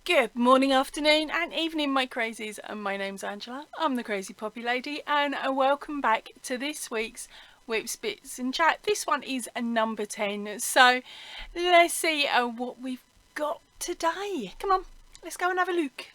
Good morning, afternoon and evening, my crazies. My name's Angela, I'm the Crazy Poppy Lady, and welcome back to this week's Whips, Bits and Chat. This one is a number 10, so let's see what we've got today. Come on, let's go and have a look.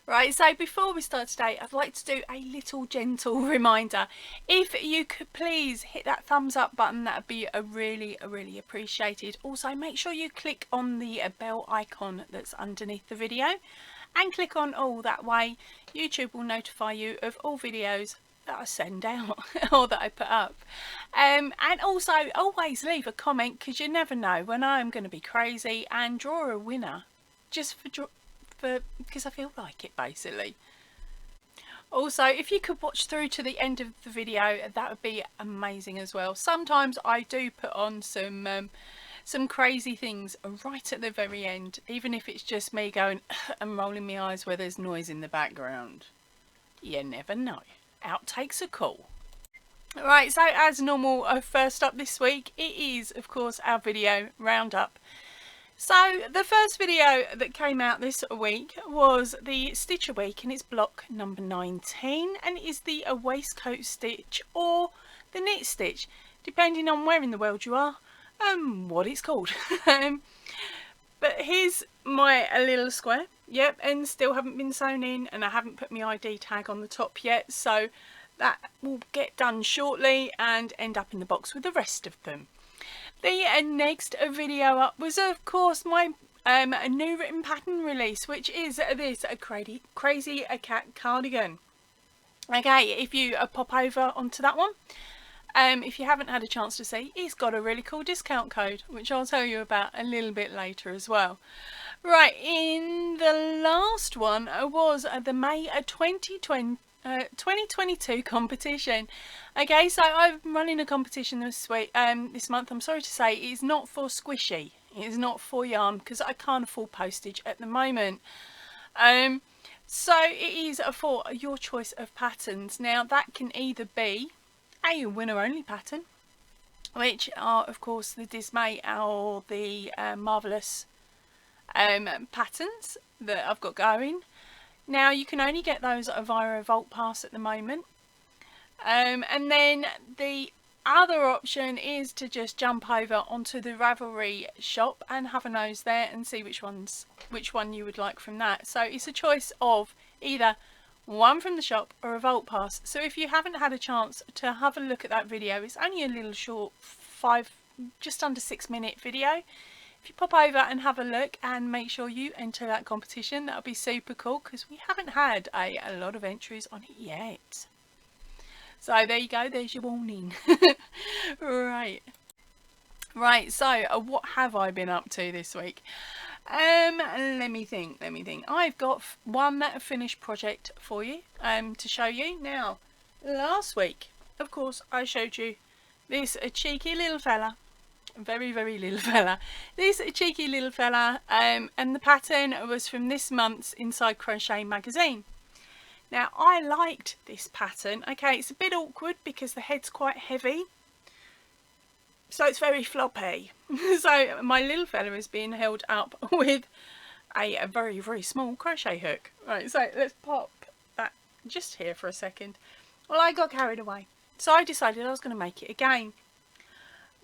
Right, so before we start today, I'd like to do a little gentle reminder. If you could please hit that thumbs up button, that would be really appreciated. Also, make sure you click on the bell icon that's underneath the video and click on all. That way YouTube will notify you of all videos that I send out or that I put up. And also always leave a comment, because you never know when I'm going to be crazy and draw a winner just because I feel like it, basically. Also, if you could watch through to the end of the video, that would be amazing as well. Sometimes I do put on some crazy things right at the very end, even if it's just me going and rolling my eyes where there's noise in the background. You never know. Outtakes are cool. Right, so as normal, first up this week, it is of course our video roundup. So the first video that came out this week was the Stitcher Week, and it's block number 19, and it is the waistcoat stitch or the knit stitch, depending on where in the world you are and what it's called. But here's my little square. Yep, and still haven't been sewn in, and I haven't put my ID tag on the top yet, so that will get done shortly and end up in the box with the rest of them. The next video up was of course my new written pattern release, which is this crazy cat cardigan. Okay, if you pop over onto that one, if you haven't had a chance to see, it's got a really cool discount code, which I'll tell you about a little bit later as well. Right, in the last one was the May 2022 competition. Okay, so I'm running a competition this month. I'm sorry to say it is not for squishy, it is not for yarn, because I can't afford postage at the moment. So it is for your choice of patterns. Now that can either be a winner only pattern, which are of course the Dismay or the Marvellous patterns that I've got going. Now you can only get those via a Vault Pass at the moment, and then the other option is to just jump over onto the Ravelry shop and have a nose there and see which one you would like from that. So it's a choice of either one from the shop or a Vault Pass. So if you haven't had a chance to have a look at that video, it's only a little short just under 6-minute video. If you pop over and have a look and make sure you enter that competition, that would be super cool, because we haven't had a lot of entries on it yet. So there you go, there's your warning. Right, so what have I been up to this week? Let me think. I've got one finished project for you to show you. Now, last week, of course, I showed you this cheeky little fella. Very little fella. This cheeky little fella, and the pattern was from this month's Inside Crochet magazine. Now I liked this pattern. Okay, it's a bit awkward because the head's quite heavy, so it's very floppy. So my little fella is being held up with a very small crochet hook. Right, so let's pop that just here for a second. Well, I got carried away, so I decided I was going to make it again,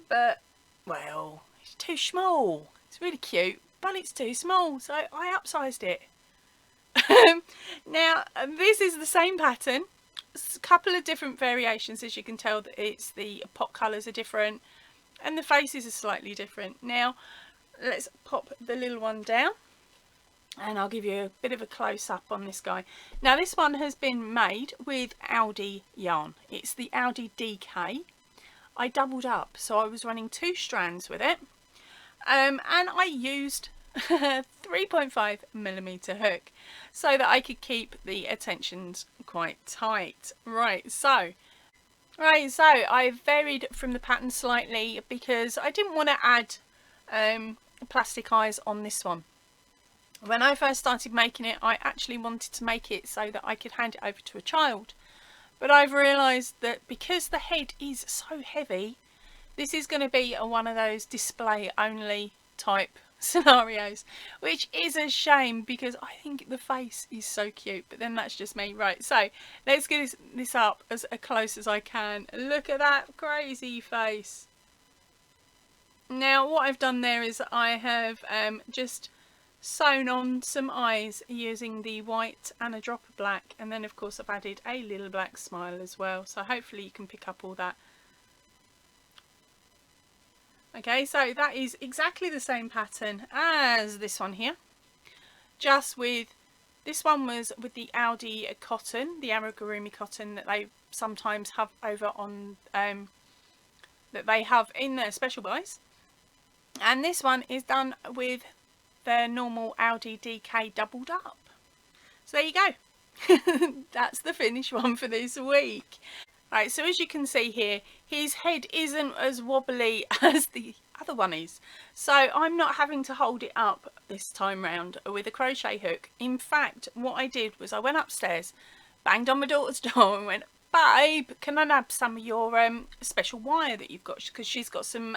but well, it's too small. It's really cute, but it's too small, so I upsized it. Now this is the same pattern, a couple of different variations. As you can tell, that it's the pot colours are different and the faces are slightly different. Now let's pop the little one down and I'll give you a bit of a close-up on this guy. Now this one has been made with Aldi yarn. It's the Aldi DK. I doubled up, so I was running 2 strands with it, and I used 3.5mm hook so that I could keep the attentions quite tight. Right, so I varied from the pattern slightly because I didn't want to add plastic eyes on this one. When I first started making it, I actually wanted to make it so that I could hand it over to a child. But I've realised that because the head is so heavy, this is going to be one of those display only type scenarios, which is a shame because I think the face is so cute, but then that's just me. Right, so let's get this up as close as I can. Look at that crazy face. Now what I've done there is I have just sewn on some eyes using the white and a drop of black, and then of course I've added a little black smile as well, so hopefully you can pick up all that. Okay, so that is exactly the same pattern as this one here, just with this one was with the Aldi cotton, the amigurumi cotton that they sometimes have over on that they have in their special buys, and this one is done with their normal Aldi DK doubled up. So there you go. That's the finished one for this week. Right, so as you can see here, his head isn't as wobbly as the other one is. So I'm not having to hold it up this time round with a crochet hook. In fact, what I did was I went upstairs, banged on my daughter's door and went, "Babe, can I nab some of your special wire that you've got?" Because she's got some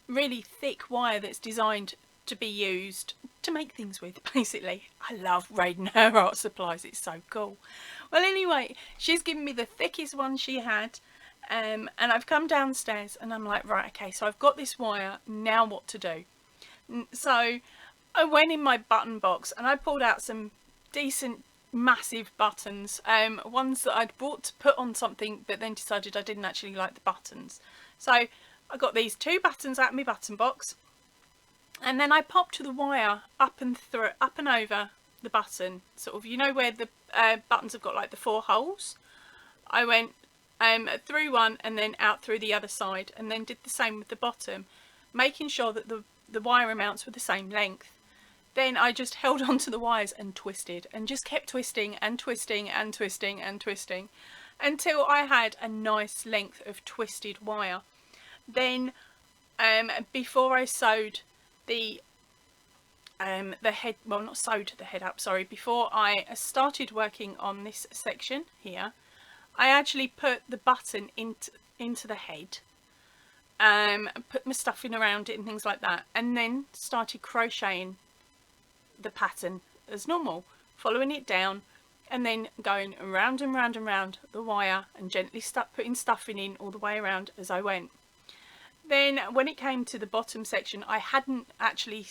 really thick wire that's designed to be used to make things with, basically. I love raiding her art supplies, it's so cool. Well, anyway, she's given me the thickest one she had, and I've come downstairs and I'm like, right, okay, so I've got this wire, now what to do? So I went in my button box and I pulled out some decent massive buttons, ones that I'd bought to put on something but then decided I didn't actually like the buttons. So I got these 2 buttons out of my button box, and then I popped the wire up and over the button, sort of, you know where the buttons have got like the 4 holes. I went through one and then out through the other side, and then did the same with the bottom, making sure that the wire amounts were the same length. Then I just held on to the wires and twisted, and just kept twisting and twisting and twisting and twisting until I had a nice length of twisted wire. Then before I sewed the head, well, not sewed the head up, sorry, before I started working on this section here, I actually put the button into the head, put my stuffing around it and things like that, and then started crocheting the pattern as normal, following it down and then going around and round and round the wire and gently putting stuffing in all the way around as I went. Then when it came to the bottom section, I hadn't actually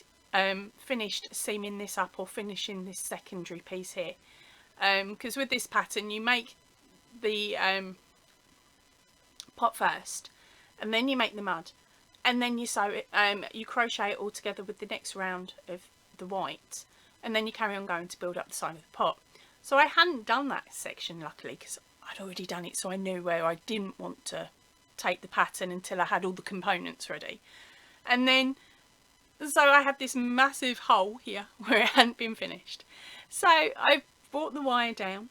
finished seaming this up or finishing this secondary piece here, because with this pattern you make the pot first and then you make the mud and then you sew it, you crochet it all together with the next round of the white, and then you carry on going to build up the side of the pot. So I hadn't done that section, luckily, because I'd already done it, so I knew where I didn't want to take the pattern until I had all the components ready. And then so I had this massive hole here where it hadn't been finished. So I've brought the wire down,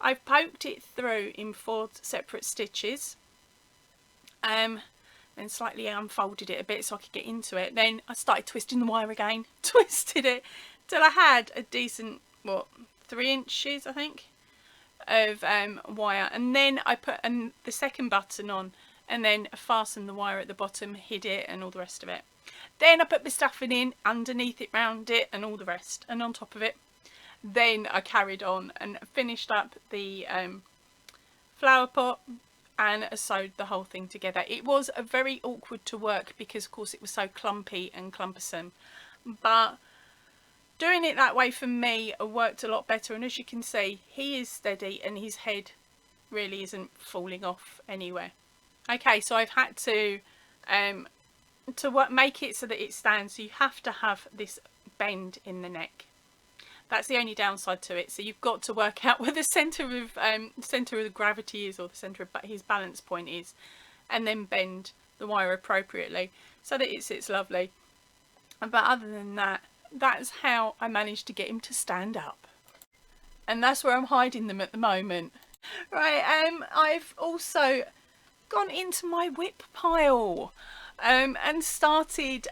I've poked it through in 4 separate stitches, then slightly unfolded it a bit so I could get into it. Then I started twisting the wire again, twisted it till I had a decent, what, 3 inches I think of wire, and then I put the second button on and then fastened the wire at the bottom, hid it and all the rest of it. Then I put my stuffing in underneath it, round it and all the rest, and on top of it. Then I carried on and finished up the flower pot and sewed the whole thing together. It was very awkward to work because of course it was so clumpy and clumpersome, but doing it that way for me worked a lot better, and as you can see he is steady and his head really isn't falling off anywhere. Okay, so I've had to make it so that it stands, so you have to have this bend in the neck. That's the only downside to it. So you've got to work out where the centre of the gravity is, or the centre of his balance point is, and then bend the wire appropriately so that it sits lovely. But other than that, that's how I managed to get him to stand up. And that's where I'm hiding them at the moment. Right, I've also gone into my whip pile and started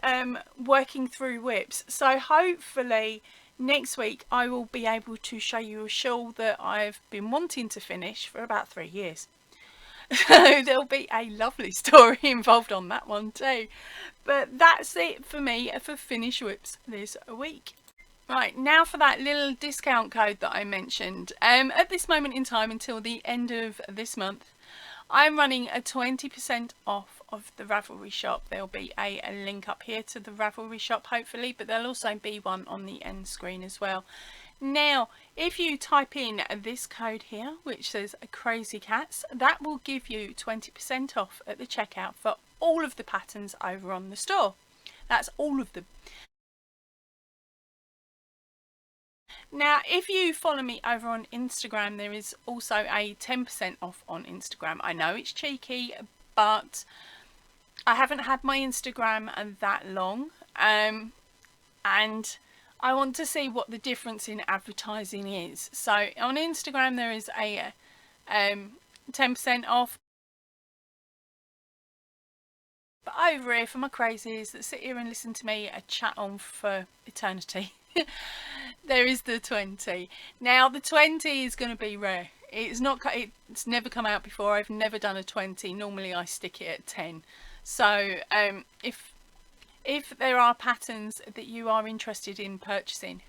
working through whips. So hopefully next week I will be able to show you a shawl that I've been wanting to finish for about 3 years. So there'll be a lovely story involved on that one too. But that's it for me for finish whips this week. Right, now for that little discount code that I mentioned. At this moment in time, until the end of this month, I'm running a 20% off of the Ravelry shop. There'll be a link up here to the Ravelry shop hopefully, but there'll also be one on the end screen as well. Now, if you type in this code here, which says Crazy Cats, that will give you 20% off at the checkout for all of the patterns over on the store. That's all of them. Now, if you follow me over on Instagram, there is also a 10% off on Instagram. I know it's cheeky, but I haven't had my Instagram that long, and I want to see what the difference in advertising is. So on Instagram, there is a 10% off. But over here, for my crazies that sit here and listen to me chat on for eternity, there is the 20. Now the 20 is going to be rare. It's never come out before. I've never done a 20. Normally I stick it at 10. So if there are patterns that you are interested in purchasing,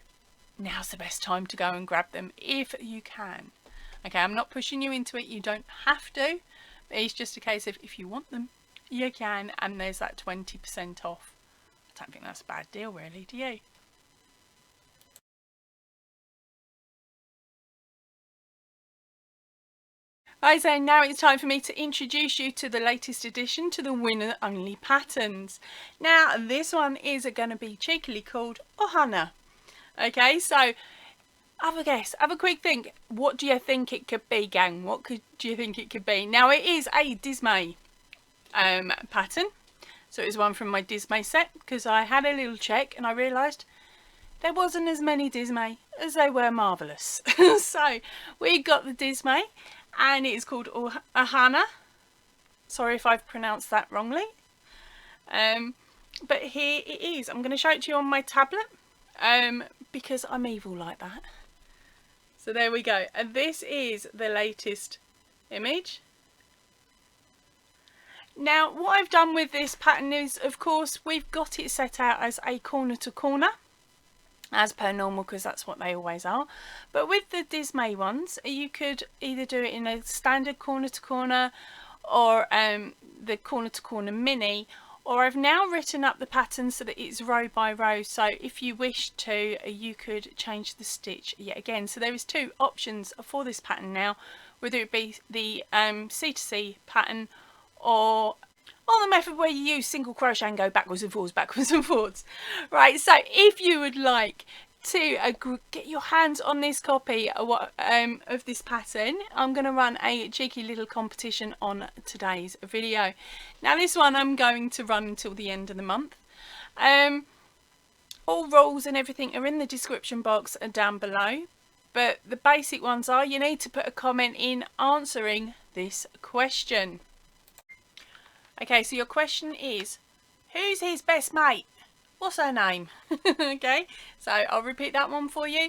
now's the best time to go and grab them if you can. Okay, I'm not pushing you into it. You don't have to. It's just a case of if you want them, you can, and there's that 20% off. I don't think that's a bad deal really, do you? Right, so now it's time for me to introduce you to the latest addition to the winner only patterns. Now this one is going to be cheekily called Ohana. Okay, so have a guess, have a quick think. What do you think it could be, gang? Do you think it could be? Now it is a Dismay pattern. So it's one from my Dismay set, because I had a little check and I realised there wasn't as many Dismay as they were marvellous. So we got the Dismay, and it's called Ohana. Sorry if I've pronounced that wrongly. But here it is. I'm going to show it to you on my tablet because I'm evil like that. So there we go. And this is the latest image. Now what I've done with this pattern is, of course, we've got it set out as a corner to corner, as per normal, because that's what they always are. But with the Dismay ones, you could either do it in a standard corner to corner, or the corner to corner mini, or I've now written up the pattern so that it's row by row. So if you wish to, you could change the stitch yet again. So there is 2 options for this pattern now, whether it be the C2C pattern or the method where you use single crochet and go backwards and forwards. Right, so if you would like to get your hands on this copy of this pattern, I'm going to run a cheeky little competition on today's video. Now this one I'm going to run until the end of the month. All rules and everything are in the description box down below, but the basic ones are you need to put a comment in answering this question. Okay, so your question is, who's his best mate? What's her name? Okay, so I'll repeat that one for you.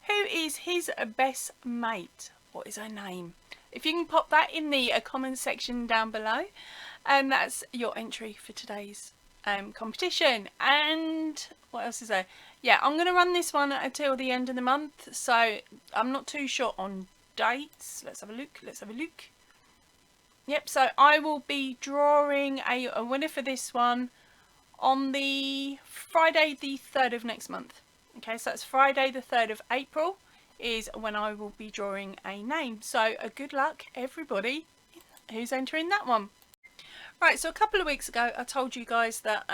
Who is his best mate? What is her name? If you can pop that in the comment section down below, and that's your entry for today's competition. And what else is there? Yeah, I'm going to run this one until the end of the month, so I'm not too sure on dates. Let's have a look. Yep, so I will be drawing a winner for this one on the Friday the 3rd of next month. Okay, so that's Friday the 3rd of April is when I will be drawing a name. So good luck everybody who's entering that one. Right, so a couple of weeks ago I told you guys that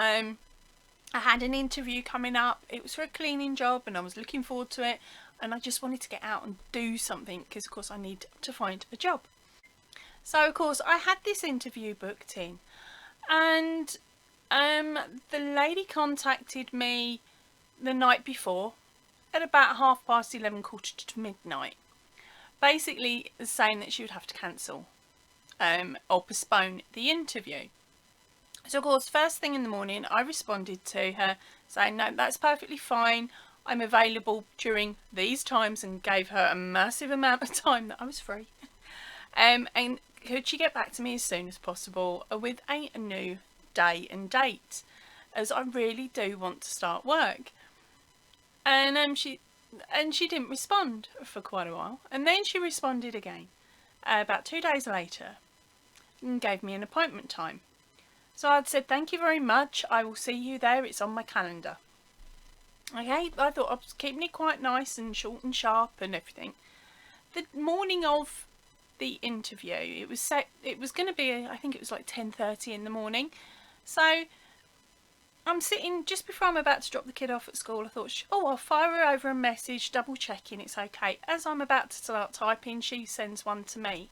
I had an interview coming up. It was for a cleaning job and I was looking forward to it, and I just wanted to get out and do something because of course I need to find a job. So of course I had this interview booked in, and the lady contacted me the night before at about 11:30, quarter to midnight, basically saying that she would have to cancel or postpone the interview. So of course, first thing in the morning I responded to her saying, no, that's perfectly fine, I'm available during these times, and gave her a massive amount of time that I was free. And could she get back to me as soon as possible with a new day and date, as I really do want to start work. And she didn't respond for quite a while, and then she responded again about 2 days later and gave me an appointment time. So I'd said, thank you very much, I will see you there, it's on my calendar. Okay, I thought I was keeping it quite nice and short and sharp and everything. The morning of the interview, it was going to be, I think it was like 10:30 in the morning. So I'm sitting just before I'm about to drop the kid off at school. I thought, oh, I'll fire her over a message, double checking it's okay. As I'm about to start typing, she sends one to me,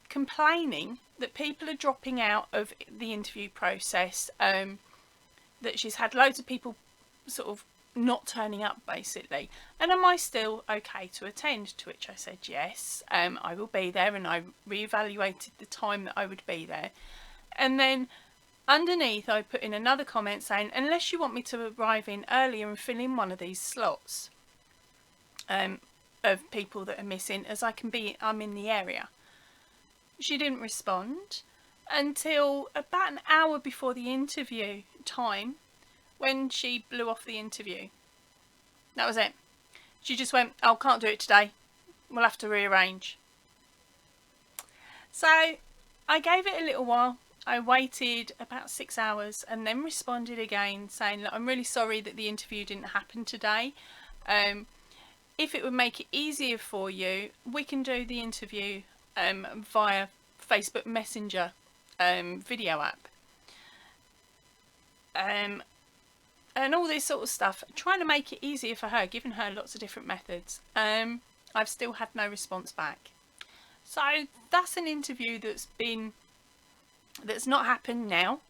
complaining that people are dropping out of the interview process, that she's had loads of people sort of not turning up basically, and am I still okay to attend? To which I said yes, I will be there, and I reevaluated the time that I would be there. And then underneath I put in another comment saying, unless you want me to arrive in earlier and fill in one of these slots of people that are missing, as I'm in the area. She didn't respond until about an hour before the interview time, when she blew off the interview. That was it. She just went, oh, can't do it today, we'll have to rearrange. So I gave it a little while. I waited about 6 hours and then responded again saying, look, I'm really sorry that the interview didn't happen today. If it would make it easier for you, we can do the interview via Facebook Messenger video app. And all this sort of stuff, trying to make it easier for her, giving her lots of different methods. I've still had no response back. So that's an interview that's not happened now,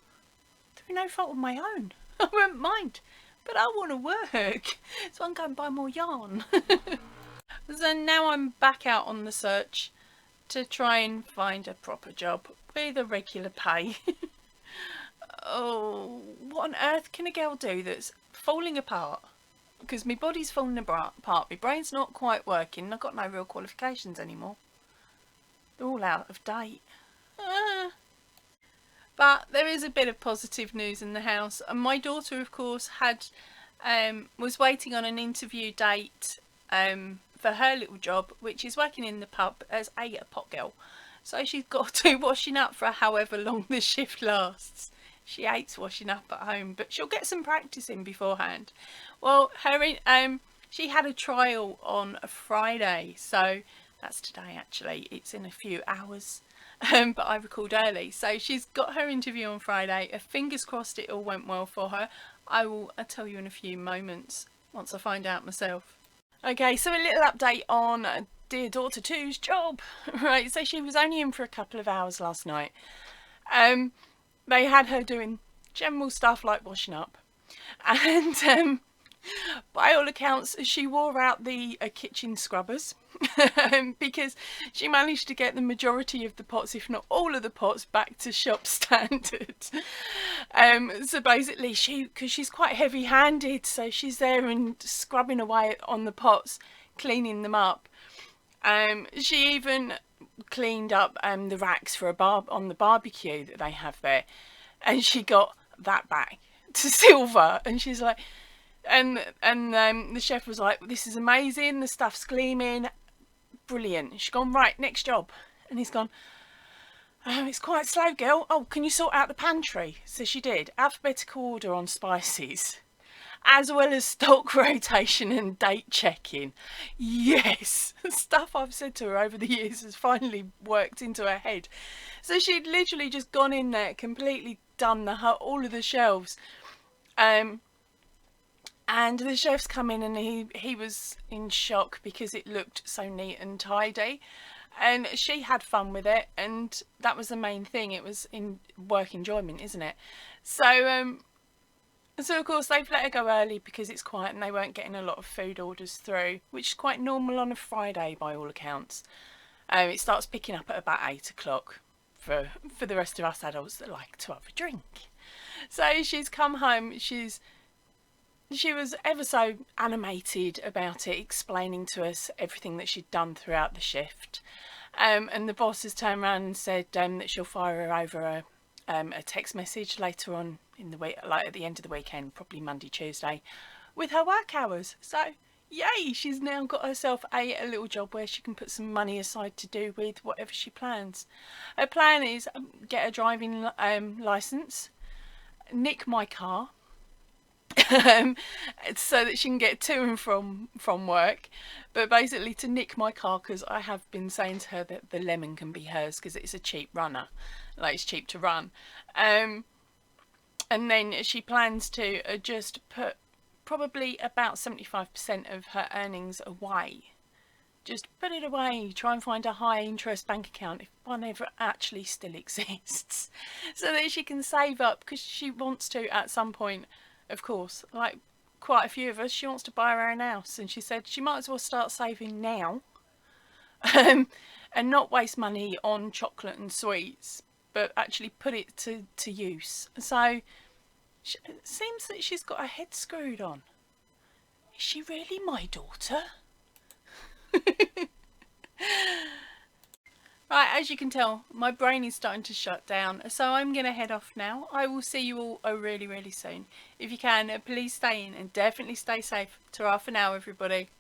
through no fault of my own. I won't mind, but I want to work, so I'm going to buy more yarn. So now I'm back out on the search to try and find a proper job with a regular pay. Oh, what on earth can a girl do that's falling apart? Because my body's falling apart, my brain's not quite working, and I've got no real qualifications anymore. They're all out of date. But there is a bit of positive news in the house. And my daughter, of course, was waiting on an interview date for her little job, which is working in the pub as a pot girl. So she's got to do washing up for however long the shift lasts. She hates washing up at home, but she'll get some practice in beforehand. Well, she had a trial on a Friday, so that's today actually. It's in a few hours, but I recalled early. So she's got her interview on Friday. Fingers crossed it all went well for her. I'll tell you in a few moments once I find out myself. Okay, so a little update on dear daughter 2's job. Right, so she was only in for a couple of hours last night. They had her doing general stuff like washing up, and by all accounts she wore out the kitchen scrubbers because she managed to get the majority of the pots, if not all of the pots, back to shop standard. So basically because she's quite heavy handed, so she's there and scrubbing away on the pots, cleaning them up. She even cleaned up the racks for on the barbecue that they have there, and she got that back to silver, and she's like, and the chef was like, this is amazing, the stuff's gleaming, brilliant. She's gone, right, next job. And he's gone, it's quite slow, girl. Oh, can you sort out the pantry? So she did alphabetical order on spices, as well as stock rotation and date checking. Yes, stuff I've said to her over the years has finally worked into her head. So she'd literally just gone in there, completely done all of the shelves, And the chef's come in, and he was in shock because it looked so neat and tidy, and she had fun with it, and that was the main thing. It was in work enjoyment, isn't it? So so of course they've let her go early because it's quiet and they weren't getting a lot of food orders through, which is quite normal on a Friday by all accounts. It starts picking up at about 8 o'clock for the rest of us adults that like to have a drink. So she's come home, she was ever so animated about it, explaining to us everything that she'd done throughout the shift. And the boss has turned around and said that she'll fire her over a text message later on in the week, like at the end of the weekend, probably Monday, Tuesday, with her work hours. So yay, she's now got herself a little job where she can put some money aside to do with whatever she plans. Her plan is get a driving licence, nick my car, so that she can get to and from work, but basically to nick my car, because I have been saying to her that the lemon can be hers because it's a cheap runner, like it's cheap to run. And then she plans to just put probably about 75% of her earnings away. Just put it away, try and find a high interest bank account, if one ever actually still exists, so that she can save up, because she wants to at some point, of course, like quite a few of us, she wants to buy her own house, and she said she might as well start saving now and not waste money on chocolate and sweets, but actually put it to use. So it seems that she's got her head screwed on. Is she really my daughter? Right, as you can tell, my brain is starting to shut down, so I'm going to head off now. I will see you all really, really soon. If you can, please stay in and definitely stay safe. Ta-ra for now, everybody.